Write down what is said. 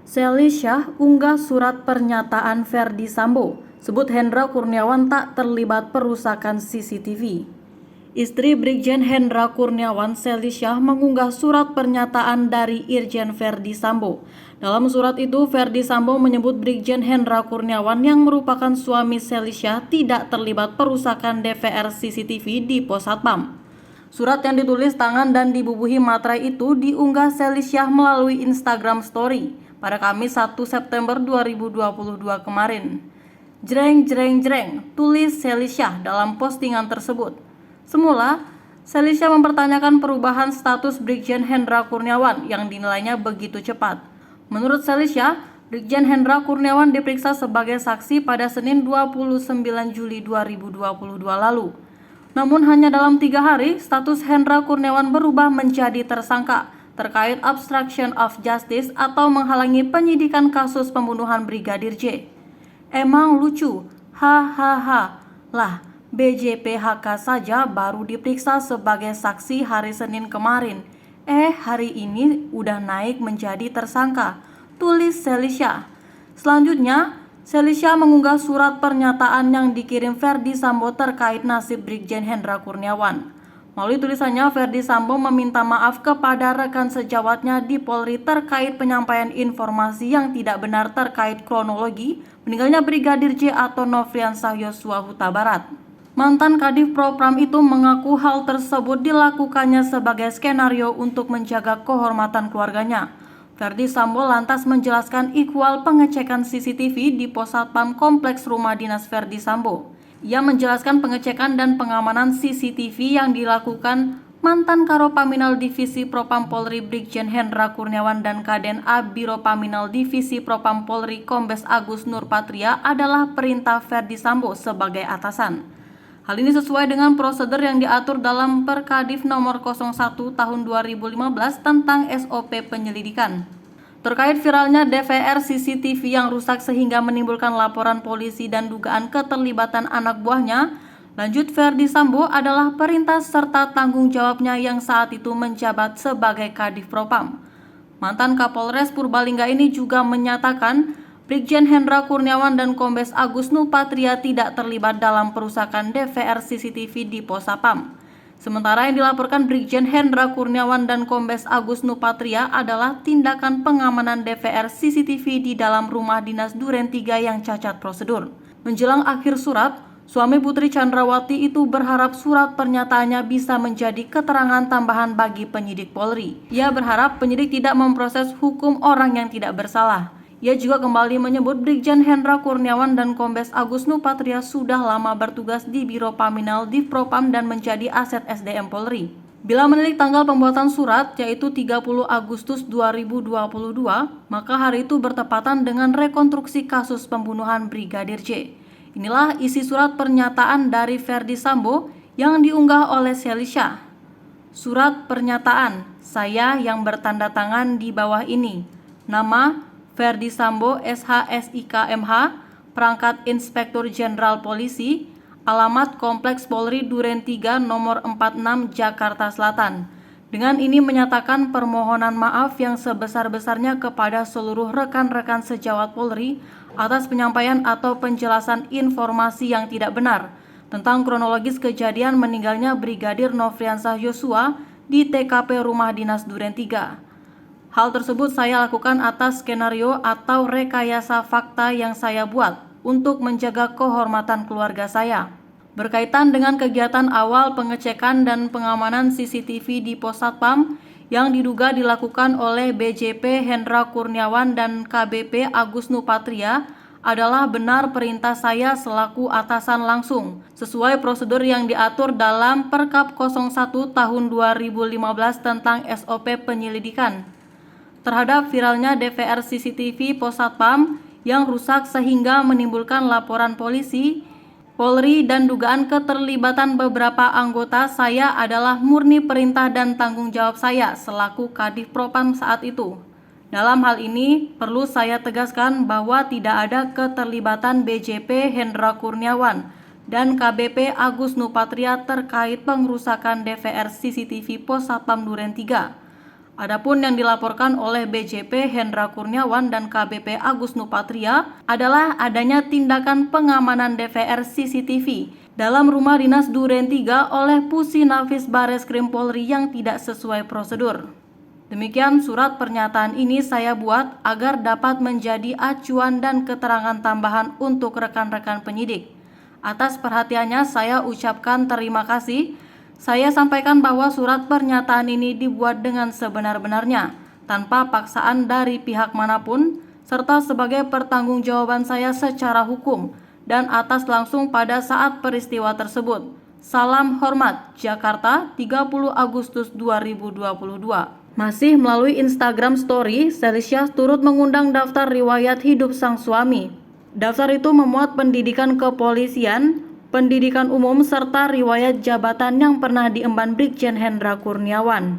Sally Syah unggah surat pernyataan Ferdy Sambo, sebut Hendra Kurniawan tak terlibat perusakan CCTV. Istri Brigjen Hendra Kurniawan, Sally Syah, mengunggah surat pernyataan dari Irjen Ferdy Sambo. Dalam surat itu, Ferdy Sambo menyebut Brigjen Hendra Kurniawan yang merupakan suami Sally Syah tidak terlibat perusakan DVR CCTV di Pos Satpam. Surat yang ditulis tangan dan dibubuhi materai itu diunggah Sally Syah melalui Instagram Story pada Kamis 1 September 2022 kemarin. Jreng jreng jreng, tulis Sally Syah dalam postingan tersebut. Semula, Sally Syah mempertanyakan perubahan status Brigjen Hendra Kurniawan yang dinilainya begitu cepat. Menurut Sally Syah, Brigjen Hendra Kurniawan diperiksa sebagai saksi pada Senin 29 Juli 2022 lalu. Namun hanya dalam 3 hari, status Hendra Kurniawan berubah menjadi tersangka terkait obstruction of justice atau menghalangi penyidikan kasus pembunuhan Brigadir J. Emang lucu, hahaha, lah BJPHK saja baru diperiksa sebagai saksi hari Senin kemarin. Hari ini udah naik menjadi tersangka, tulis Sally Syah. Selanjutnya, Sally Syah mengunggah surat pernyataan yang dikirim Ferdy Sambo terkait nasib Brigjen Hendra Kurniawan. Melalui tulisannya, Ferdy Sambo meminta maaf kepada rekan sejawatnya di Polri terkait penyampaian informasi yang tidak benar terkait kronologi meninggalnya Brigadir J atau Nofriansah Yosua Huta Barat. Mantan Kadif Propram itu mengaku hal tersebut dilakukannya sebagai skenario untuk menjaga kehormatan keluarganya. Ferdy Sambo lantas menjelaskan ikhwal pengecekan CCTV di Pos Satpam Kompleks Rumah Dinas Ferdy Sambo. Ia menjelaskan pengecekan dan pengamanan CCTV yang dilakukan mantan Karopaminal Divisi Propam Polri Brigjen Hendra Kurniawan dan Kaden A Biropaminal Divisi Propam Polri Kombes Agus Nurpatria adalah perintah Ferdy Sambo sebagai atasan. Hal ini sesuai dengan prosedur yang diatur dalam Perkadif nomor 01 tahun 2015 tentang SOP penyelidikan. Terkait viralnya DVR CCTV yang rusak sehingga menimbulkan laporan polisi dan dugaan keterlibatan anak buahnya, lanjut Ferdy Sambo adalah perintah serta tanggung jawabnya yang saat itu menjabat sebagai Kadif Propam. Mantan Kapolres Purbalingga ini juga menyatakan Brigjen Hendra Kurniawan dan Kombes Agus Nurpatria tidak terlibat dalam perusakan DVR CCTV di Pos Satpam. Sementara yang dilaporkan Brigjen Hendra Kurniawan dan Kombes Agus Nurpatria adalah tindakan pengamanan DVR CCTV di dalam rumah dinas Duren 3 yang cacat prosedur. Menjelang akhir surat, suami Putri Chandrawati itu berharap surat pernyataannya bisa menjadi keterangan tambahan bagi penyidik Polri. Ia berharap penyidik tidak memproses hukum orang yang tidak bersalah. Ia juga kembali menyebut Brigjen Hendra Kurniawan dan Kombes Agus Nurpatria sudah lama bertugas di Biro Paminal Divpropam dan menjadi aset SDM Polri. Bila menilik tanggal pembuatan surat, yaitu 30 Agustus 2022, maka hari itu bertepatan dengan rekonstruksi kasus pembunuhan Brigadir J. Inilah isi surat pernyataan dari Ferdy Sambo yang diunggah oleh Sally Syah. Surat pernyataan, saya yang bertanda tangan di bawah ini. Nama Ferdy Sambo SHSIK MH, perangkat Inspektur Jenderal Polisi, alamat Kompleks Polri Duren 3 nomor 46 Jakarta Selatan. Dengan ini menyatakan permohonan maaf yang sebesar-besarnya kepada seluruh rekan-rekan sejawat Polri atas penyampaian atau penjelasan informasi yang tidak benar tentang kronologis kejadian meninggalnya Brigadir Nofriansah Yosua di TKP Rumah Dinas Duren 3. Hal tersebut saya lakukan atas skenario atau rekayasa fakta yang saya buat untuk menjaga kehormatan keluarga saya. Berkaitan dengan kegiatan awal pengecekan dan pengamanan CCTV di Pos Satpam yang diduga dilakukan oleh BJP Hendra Kurniawan dan KBP Agus Nurpatria adalah benar perintah saya selaku atasan langsung, sesuai prosedur yang diatur dalam Perkap 01 tahun 2015 tentang SOP penyelidikan. Terhadap viralnya DVR CCTV Pos Satpam yang rusak sehingga menimbulkan laporan polisi, Polri dan dugaan keterlibatan beberapa anggota saya adalah murni perintah dan tanggung jawab saya selaku Kadif Propam saat itu. Dalam hal ini, perlu saya tegaskan bahwa tidak ada keterlibatan BJP Hendra Kurniawan dan KBP Agus Nurpatria terkait pengrusakan DVR CCTV Pos Satpam Duren 3. Adapun yang dilaporkan oleh BJP Hendra Kurniawan dan KBP Agus Nupatria adalah adanya tindakan pengamanan DVR CCTV dalam rumah dinas Duren 3 oleh Pusinafis Bareskrim Polri yang tidak sesuai prosedur. Demikian surat pernyataan ini saya buat agar dapat menjadi acuan dan keterangan tambahan untuk rekan-rekan penyidik. Atas perhatiannya saya ucapkan terima kasih. Saya sampaikan bahwa surat pernyataan ini dibuat dengan sebenar-benarnya, tanpa paksaan dari pihak manapun, serta sebagai pertanggungjawaban saya secara hukum dan atas langsung pada saat peristiwa tersebut. Salam hormat, Jakarta, 30 Agustus 2022. Masih melalui Instagram Story, Selysia turut mengundang daftar riwayat hidup sang suami. Daftar itu memuat pendidikan kepolisian, pendidikan umum, serta riwayat jabatan yang pernah diemban Brigjen Hendra Kurniawan.